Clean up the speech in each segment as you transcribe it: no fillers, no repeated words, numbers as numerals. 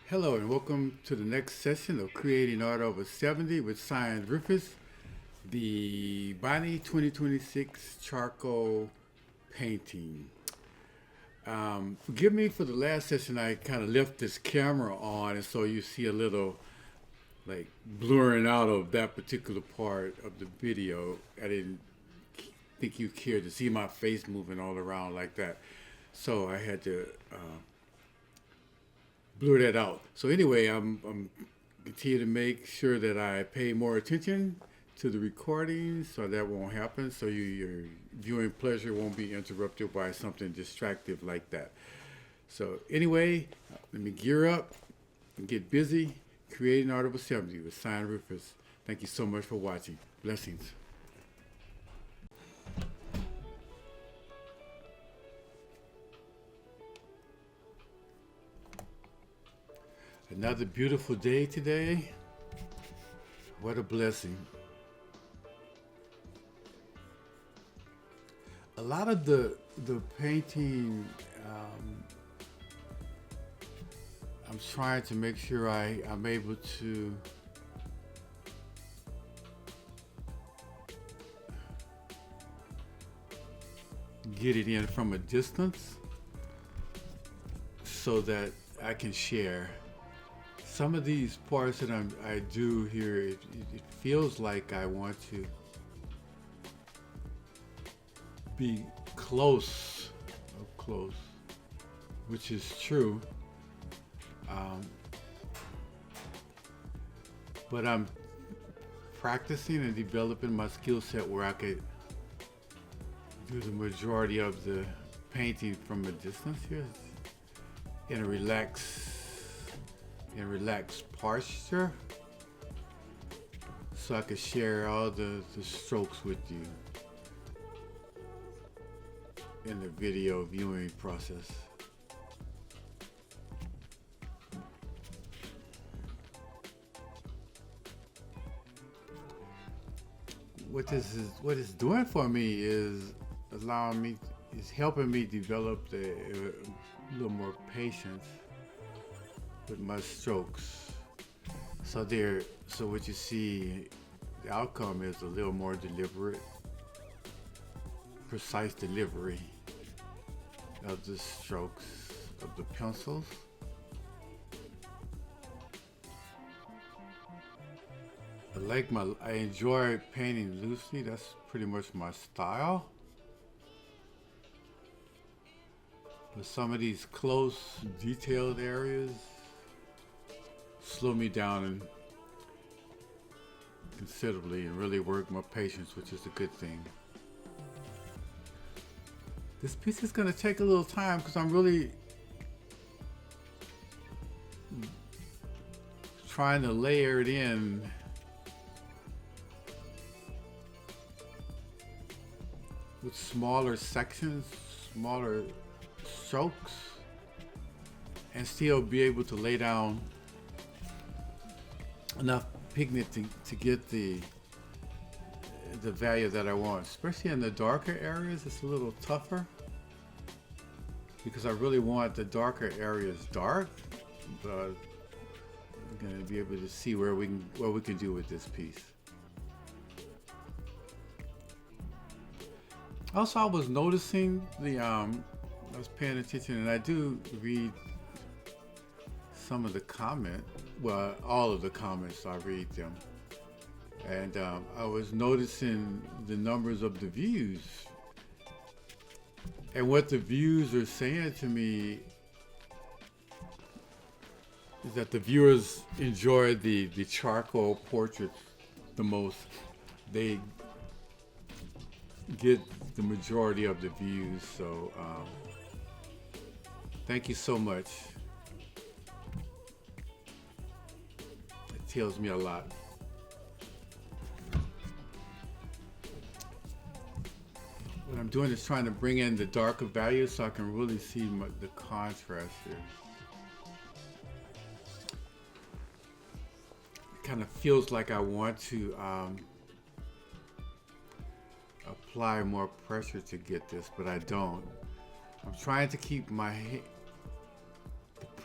Hello and welcome to the next session of Creating Art Over 70 with Science Rufus, the Bonni 2026 charcoal painting. Forgive me for the last session, I kind of left this camera on and so you see a little like blurring out of that particular part of the video. I didn't think you cared to see my face moving all around like that. So I had to blur that out. So anyway, I'm continue to make sure that I pay more attention to the recording so that won't happen. So your viewing pleasure won't be interrupted by something distractive like that. So anyway, let me gear up and get busy creating Art Over 70 with Science Rufus. Thank you so much for watching. Blessings. Another beautiful day today. What a blessing. A lot of the painting, I'm trying to make sure I'm able to get it in from a distance so that I can share. Some of these parts that I do here, it feels like I want to be up close, which is true. But I'm practicing and developing my skill set where I could do the majority of the painting from a distance here in a relaxed posture, so I could share all the strokes with you in the video viewing process. What it's doing for me is helping me develop a little more patience with my strokes. So what you see, the outcome is a little more deliberate, precise delivery of the strokes of the pencils. I enjoy painting loosely. That's pretty much my style. But some of these close, detailed areas slow me down considerably and really work my patience, which is a good thing. This piece is going to take a little time because I'm really trying to layer it in with smaller sections, smaller strokes, and still be able to lay down enough pigment to get the value that I want. Especially in the darker areas, it's a little tougher because I really want the darker areas dark, but I'm going to be able to see what we can do with this piece. Also, I was noticing I was paying attention, and I do read some of the comments. Well, all of the comments, I read them. And I was noticing the numbers of the views. And what the views are saying to me is that the viewers enjoy the charcoal portraits the most. They get the majority of the views. So thank you so much. It tells me a lot. What I'm doing is trying to bring in the darker values so I can really see the contrast here. It kind of feels like I want to apply more pressure to get this, but I don't. I'm trying to keep the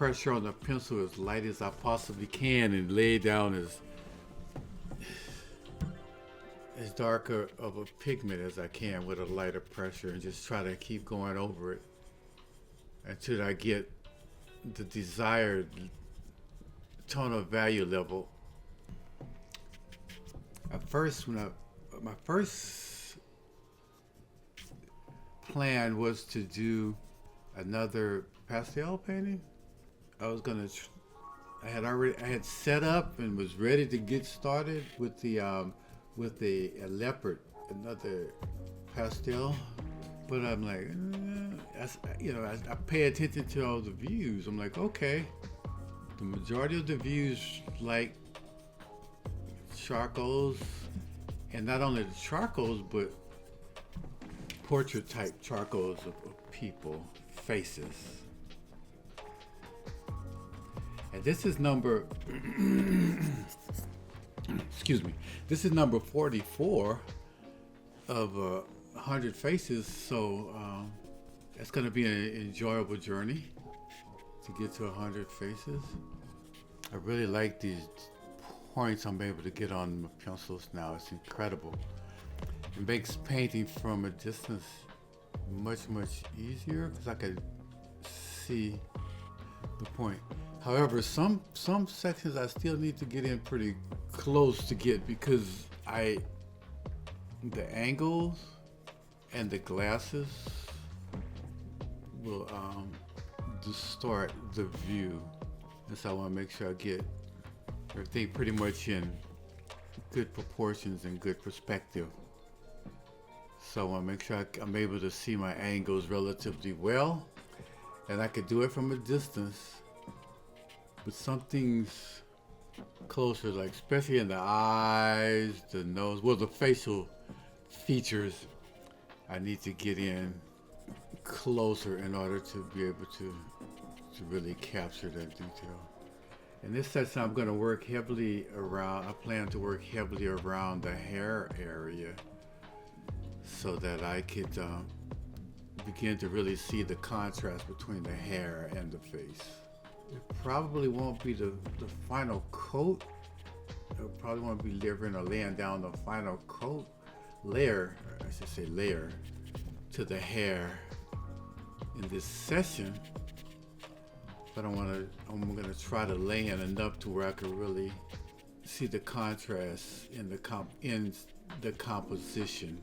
pressure on the pencil as light as I possibly can and lay down as darker of a pigment as I can with a lighter pressure, and just try to keep going over it until I get the desired tonal value level. At first, my first plan was to do another pastel painting. I had set up and was ready to get started with a leopard, another pastel. But I'm like, I pay attention to all the views. I'm like, okay, the majority of the views like charcoals, and not only the charcoals, but portrait type charcoals of people, faces. And this is number, excuse me, this is number 44 of 100 faces. So it's going to be an enjoyable journey to get to 100 faces. I really like these points I'm able to get on my pencils now. It's incredible. It makes painting from a distance much easier because I can see the point. However, some sections I still need to get in pretty close to get, because the angles and the glasses will distort the view, and so I want to make sure I get everything pretty much in good proportions and good perspective. So I want to make sure I'm able to see my angles relatively well, and I could do it from a distance. But something's closer, like especially in the eyes, the nose, well, the facial features, I need to get in closer in order to be able to really capture that detail. In this session, I'm going to work heavily around, I plan to work heavily around the hair area so that I could begin to really see the contrast between the hair and the face. It probably won't be the final coat. I probably won't be delivering or laying down the final coat layer, I should say layer, to the hair in this session. But I'm gonna try to lay in enough to where I can really see the contrast in the composition.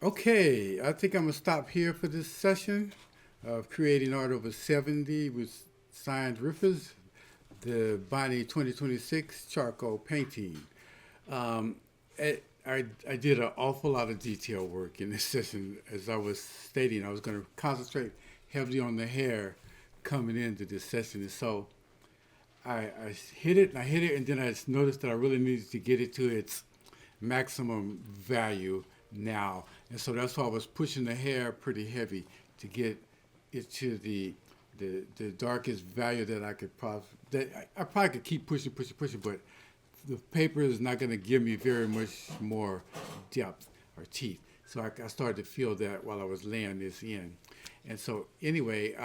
Okay, I think I'm gonna stop here for this session of creating art over 70 with signed Rufus, the Bonni 2026 charcoal painting. Um, I did an awful lot of detail work in this session. As I was stating, I was going to concentrate heavily on the hair coming into this session. And so I hit it, and I hit it, and then I just noticed that I really needed to get it to its maximum value now. And so that's why I was pushing the hair pretty heavy to get it to the darkest value that I could probably, that I probably could keep pushing, but the paper is not going to give me very much more depth or teeth. So I started to feel that while I was laying this in. And so anyway,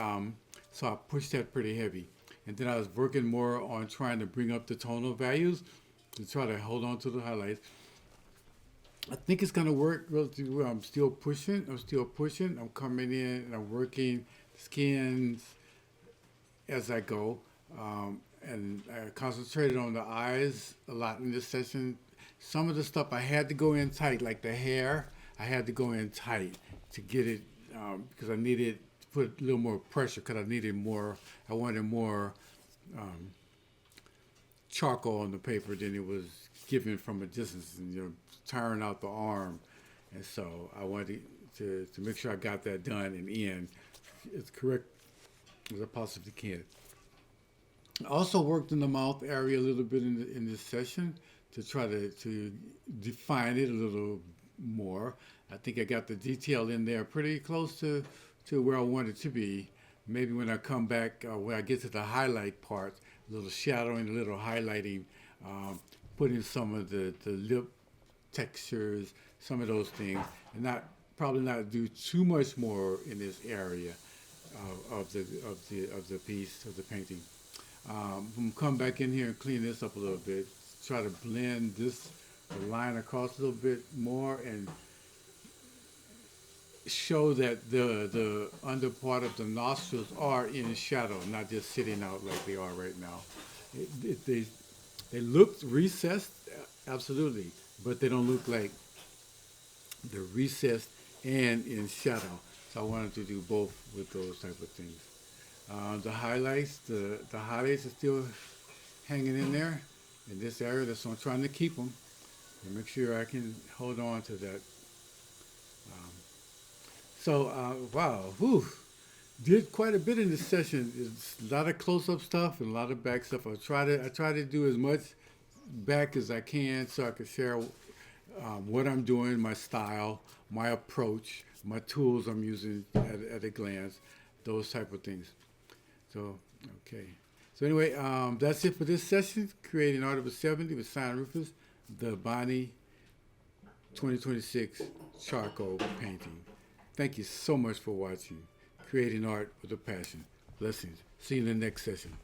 so I pushed that pretty heavy. And then I was working more on trying to bring up the tonal values to try to hold on to the highlights. I think it's going to work relatively well. I'm still pushing. I'm coming in and I'm working skins as I go. And I concentrated on the eyes a lot in this session. Some of the stuff I had to go in tight, like the hair, I had to go in tight to get it because I needed to put a little more pressure because I wanted more charcoal on the paper than it was given from a distance and tiring out the arm. And so I wanted to make sure I got that done and in as correct as I possibly can. I also worked in the mouth area a little bit in this session to try to define it a little more. I think I got the detail in there pretty close to where I want it to be. Maybe when I come back, when I get to the highlight part, a little shadowing, a little highlighting, putting some of the lip textures, some of those things, and probably not do too much more in this area of the piece of the painting. I'm come back in here and clean this up a little bit. Try to blend the line across a little bit more and show that the under part of the nostrils are in shadow, not just sitting out like they are right now. They look recessed, absolutely, but they don't look like they're recessed and in shadow. So I wanted to do both with those type of things. The highlights are still hanging in there in this area. That's why I'm trying to keep them and make sure I can hold on to that. Wow, did quite a bit in this session. It's a lot of close-up stuff and a lot of back stuff. I try to do as much back as I can so I can share what I'm doing, my style, my approach, my tools I'm using at a glance, those type of things. So, okay. So anyway, that's it for this session, Creating Art of a 70 with Sign Rufus, the Bonni 2026 charcoal painting. Thank you so much for watching. Creating Art with a Passion. Blessings. See you in the next session.